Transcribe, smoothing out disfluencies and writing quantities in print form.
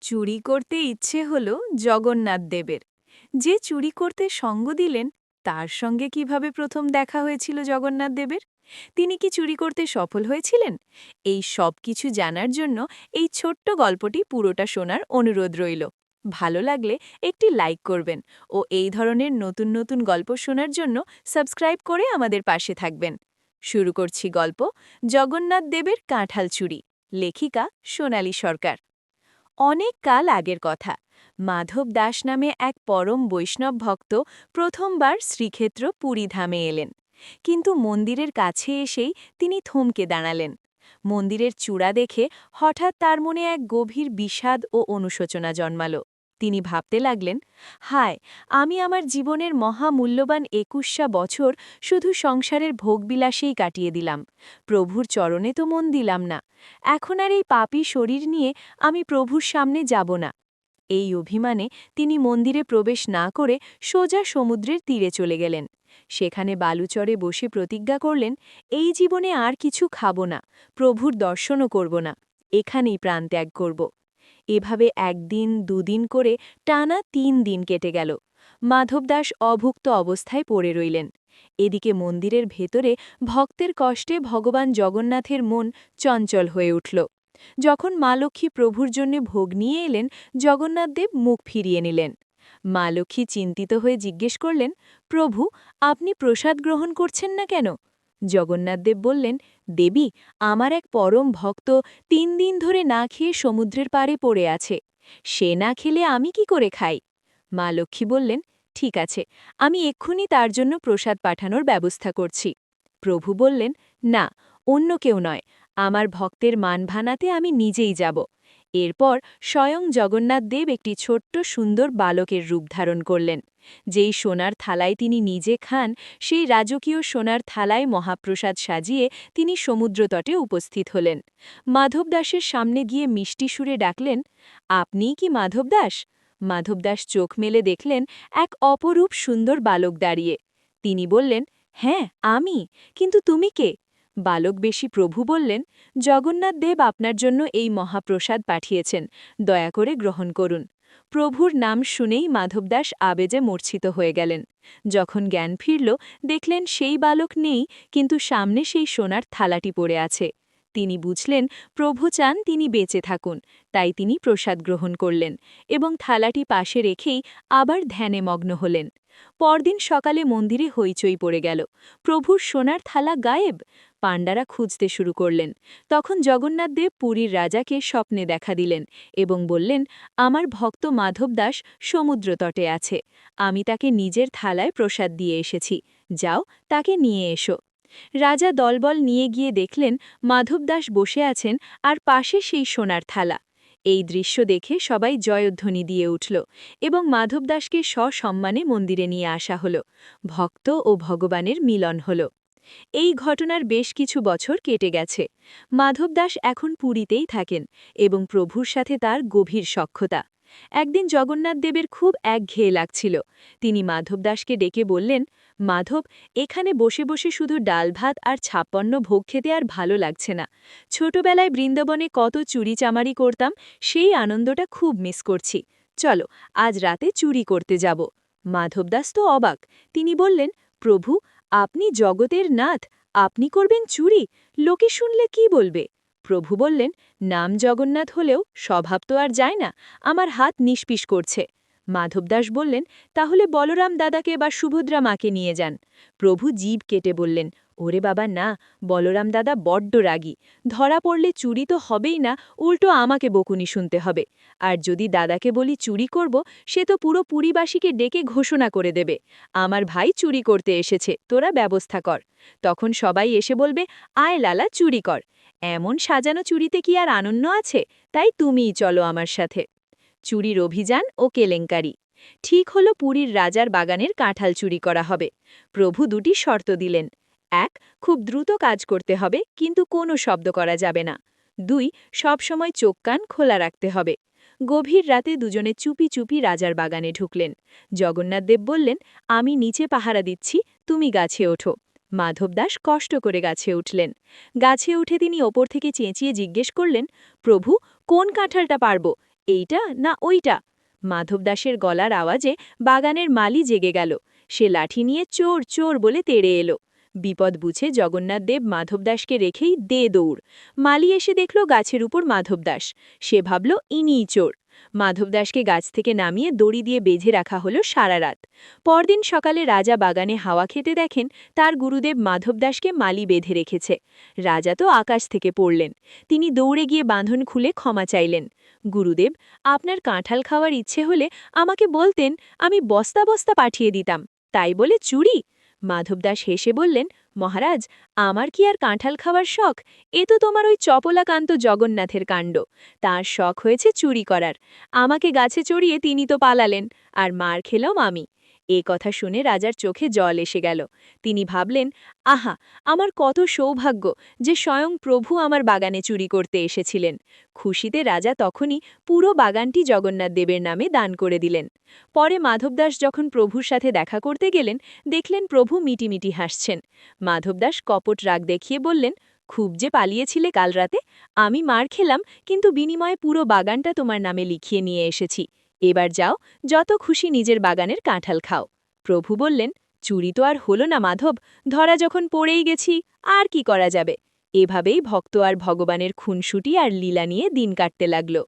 চুরি করতে ইচ্ছে হল জগন্নাথ দেবের। যে চুরি করতে সঙ্গ দিলেন তার সঙ্গে কিভাবে প্রথম দেখা হয়েছিল জগন্নাথ দেবের? তিনি কি চুরি করতে সফল হয়েছিলেন? এই সব কিছু জানার জন্য এই ছোট্ট গল্পটি পুরোটা শোনার অনুরোধ রইল। ভালো লাগলে একটি লাইক করবেন ও এই ধরনের নতুন নতুন গল্প শোনার জন্য সাবস্ক্রাইব করে আমাদের পাশে থাকবেন। শুরু করছি গল্প জগন্নাথ দেবের কাঁঠাল চুরি। লেখিকা সোনালী সরকার। অনেক কাল আগের কথা। মাধব দাস নামে এক পরম বৈষ্ণব ভক্ত প্রথমবার শ্রীক্ষেত্র পুরীধামে এলেন। কিন্তু মন্দিরের কাছে এসেই তিনি থমকে দাঁড়ালেন। মন্দিরের চূড়া দেখে হঠাৎ তার মনে এক গভীর বিষাদ ও অনুশোচনা জন্মাল। তিনি ভাবতে লাগলেন, হায়, আমি আমার জীবনের মহামূল্যবান ২১টা বছর শুধু সংসারের ভোগবিলাসেই কাটিয়ে দিলাম। প্রভুর চরণে তো মন দিলাম না। এখন আর এই পাপী শরীর নিয়ে আমি প্রভুর সামনে যাব না। এই অভিমানে তিনি মন্দিরে প্রবেশ না করে সোজা সমুদ্রের তীরে চলে গেলেন। সেখানে বালুচরে বসে প্রতিজ্ঞা করলেন, এই জীবনে আর কিছু খাব না, প্রভুর দর্শনও করব না, এখানেই প্রাণত্যাগ করব। এভাবে একদিন দুদিন করে টানা ৩ দিন কেটে গেল। মাধবদাস অভুক্ত অবস্থায় পড়ে রইলেন। এদিকে মন্দিরের ভেতরে ভক্তের কষ্টে ভগবান জগন্নাথের মন চঞ্চল হয়ে উঠল। যখন মা লক্ষ্মী প্রভুর জন্য ভোগ নিয়ে এলেন, জগন্নাথদেব মুখ ফিরিয়ে নিলেন। মা লক্ষ্মী চিন্তিত হয়ে জিজ্ঞেস করলেন, প্রভু, আপনি প্রসাদ গ্রহণ করছেন না কেন? জগন্নাথদেব বললেন, দেবী, আমার এক পরম ভক্ত ৩ দিন ধরে না খেয়ে সমুদ্রের পাড়ে পড়ে আছে। সে না খেলে আমি কি করে খাই? মা লক্ষ্মী বললেন, ঠিক আছে, আমি এক্ষুনি তার জন্য প্রসাদ পাঠানোর ব্যবস্থা করছি। প্রভু বললেন, না, অন্য কেউ নয়, আমার ভক্তের মান ভানাতে আমি নিজেই যাব। এরপর স্বয়ং জগন্নাথ দেব একটি ছোট্ট সুন্দর বালকের রূপ ধারণ করলেন। যেই সোনার থালায় তিনি নিজে খান, সেই রাজকীয় সোনার থালায় মহাপ্রসাদ সাজিয়ে তিনি সমুদ্রতটে উপস্থিত হলেন। মাধবদাসের সামনে গিয়ে মিষ্টি সুরে ডাকলেন, আপনিই কি মাধবদাস? মাধবদাস চোখ মেলে দেখলেন এক অপরূপ সুন্দর বালক দাঁড়িয়ে। তিনি বললেন, হ্যাঁ, আমি, কিন্তু তুমি কে? বালক বেশি প্রভু বললেন, জগন্নাথ দেব আপনার জন্য এই মহাপ্রসাদ পাঠিয়েছেন, দয়া করে গ্রহণ করুন। প্রভুর নাম শুনেই মাধবদাস আবেজে মূর্ছিত হয়ে গেলেন। যখন জ্ঞান ফিরল, দেখলেন সেই বালক নেই, কিন্তু সামনে সেই সোনার থালাটি পড়ে আছে। তিনি বুঝলেন প্রভু চান তিনি বেঁচে থাকুন, তাই তিনি প্রসাদ গ্রহণ করলেন এবং থালাটি পাশে রেখেই আবার ধ্যানে মগ্ন হলেন। পরদিন সকালে মন্দিরে হইচই পড়ে গেল। প্রভুর সোনার থালা গায়েব। পাণ্ডারা খুঁজতে শুরু করলেন। তখন জগন্নাথদেব পুরীর রাজাকে স্বপ্নে দেখা দিলেন এবং বললেন, আমার ভক্ত মাধবদাস সমুদ্রতটে আছে, আমি তাকে নিজের থালায় প্রসাদ দিয়ে এসেছি, যাও তাকে নিয়ে এসো। রাজা দলবল নিয়ে গিয়ে দেখলেন মাধবদাস বসে আছেন আর পাশে সেই সোনার থালা। এই দৃশ্য দেখে সবাই জয়ধ্বনি দিয়ে উঠল এবং মাধবদাসকে সসম্মানে মন্দিরে নিয়ে আসা হল। ভক্ত ও ভগবানের মিলন হল। এই ঘটনার বেশ কিছু বছর কেটে গেছে। মাধবদাস এখন পুরীতেই থাকেন এবং প্রভুর সাথে তার গভীর সখ্যতা। একদিন জগন্নাথ দেবের খুব একঘেয়ে লাগছিল। তিনি মাধবদাসকে ডেকে বললেন, মাধব, এখানে বসে বসে শুধু ডাল ভাত আর ৫৬ ভোগ খেতে আর ভালো লাগছে না। ছোটবেলায় বৃন্দাবনে কত চুরিচামারি করতাম, সেই আনন্দটা খুব মিস করছি। চলো, আজ রাতে চুরি করতে যাব। মাধবদাস তো অবাক। তিনি বললেন, প্রভু, আপনি জগতের নাথ, আপনি করবেন চুরি? লোকে শুনলে কি বলবে? প্রভু বললেন, নাম জগন্নাথ হলেও স্বভাব তো আর যায় না, আমার হাত নিষ্পিস করছে। মাধবদাস বললেন, তাহলে বলরাম দাদাকে বা সুভদ্রা মাকে নিয়ে যান। প্রভু জিভ কেটে বললেন, ওরে বাবা না, বলরাম দাদা বড্ড রাগী, ধরা পড়লে চুরি তো হবেই না, উল্টো আমাকে বকুনি শুনতে হবে। আর যদি দাদাকে বলি চুরি করব, সে তো পুরো পুরীবাসীকে ডেকে ঘোষণা করে দেবে, আমার ভাই চুরি করতে এসেছে, তোরা ব্যবস্থা কর। তখন সবাই এসে বলবে, আয় লালা, চুরি কর। এমন সাজানো চুরিতে কি আর আনন্দ আছে? তাই তুমিই চলো আমার সাথে। চুরির অভিযান ও কেলেঙ্কারি। ঠিক হলো পুরীর রাজার বাগানের কাঁঠাল চুরি করা হবে। প্রভু দুটি শর্ত দিলেন। ১. খুব দ্রুত কাজ করতে হবে, কিন্তু কোনো শব্দ করা যাবে না। ২. সবসময় চোখ কান খোলা রাখতে হবে। গভীর রাতে দুজনে চুপি চুপি রাজার বাগানে ঢুকলেন। জগন্নাথদেব বললেন, আমি নিচে পাহারা দিচ্ছি, তুমি গাছে ওঠো। মাধবদাস কষ্ট করে গাছে উঠলেন। গাছে উঠে তিনি ওপর থেকে চেঁচিয়ে জিজ্ঞেস করলেন, প্রভু, কোন কাঁঠালটা পারব? এইটা না ওইটা? মাধব দাসের গলার আওয়াজে বাগানের মালি জেগে গেল। সে লাঠি নিয়ে চোর চোর বলে তেড়ে এলো। বিপদ বুঝে জগন্নাথ দেব মাধব দাসকে রেখেই দে দৌড়। মালি এসে দেখল গাছের উপর মাধব দাস। সে ভাবল ইনিই চোর। মাধব দাসকে গাছ থেকে নামিয়ে দড়ি দিয়ে বেঁধে রাখা হলো সারা রাত। পরদিন সকালে রাজা বাগানে হাওয়া খেতে দেখেন তার গুরুদেব মাধব দাসকে মালি বেঁধে রেখেছে। রাজা তো আকাশ থেকে পড়লেন। তিনি দৌড়ে গিয়ে বাঁধন খুলে ক্ষমা চাইলেন। গুরুদেব, আপনার কাঁঠাল খাওয়ার ইচ্ছে হলে আমাকে বলতেন, আমি বস্তা বস্তা পাঠিয়ে দিতাম। তাই বলে চুরি? মাধব দাস হেসে বললেন, মহারাজ, আমার কি আর কাঁঠাল খাওয়ার শখ? এ তো তোমার ওই চপলাকান্ত জগন্নাথের কাণ্ড। তার শখ হয়েছে চুরি করার। আমাকে গাছে চড়িয়ে তিনি তো পালালেন, আর মার খেলাম আমি। এ কথা শুনে রাজার চোখে জল এসে গেল। তিনি ভাবলেন, আহা, আমার কত সৌভাগ্য যে স্বয়ং প্রভু আমার বাগানে চুরি করতে এসেছিলেন। খুশিতে রাজা তখনই পুরো বাগানটি জগন্নাথ দেবের নামে দান করে দিলেন। পরে মাধবদাস যখন প্রভুর সাথে দেখা করতে গেলেন, দেখলেন প্রভু মিটিমিটি হাসছেন। মাধবদাস কপট রাগ দেখিয়ে বললেন, খুব যে পালিয়েছিলে কাল রাতে। আমি মার খেলাম, কিন্তু বিনিময়ে পুরো বাগানটা তোমার নামে লিখিয়ে নিয়ে এসেছি। এবার যাও, যত খুশি নিজের বাগানের কাঁঠাল খাও। প্রভু বললেন, চুরি তো আর হলো না মাধব, ধরা যখন পড়েই গেছি, আর কি করা যাবে। এভাবেই ভক্ত আর ভগবানের খুনসুটি আর লীলা নিয়ে দিন কাটতে লাগল।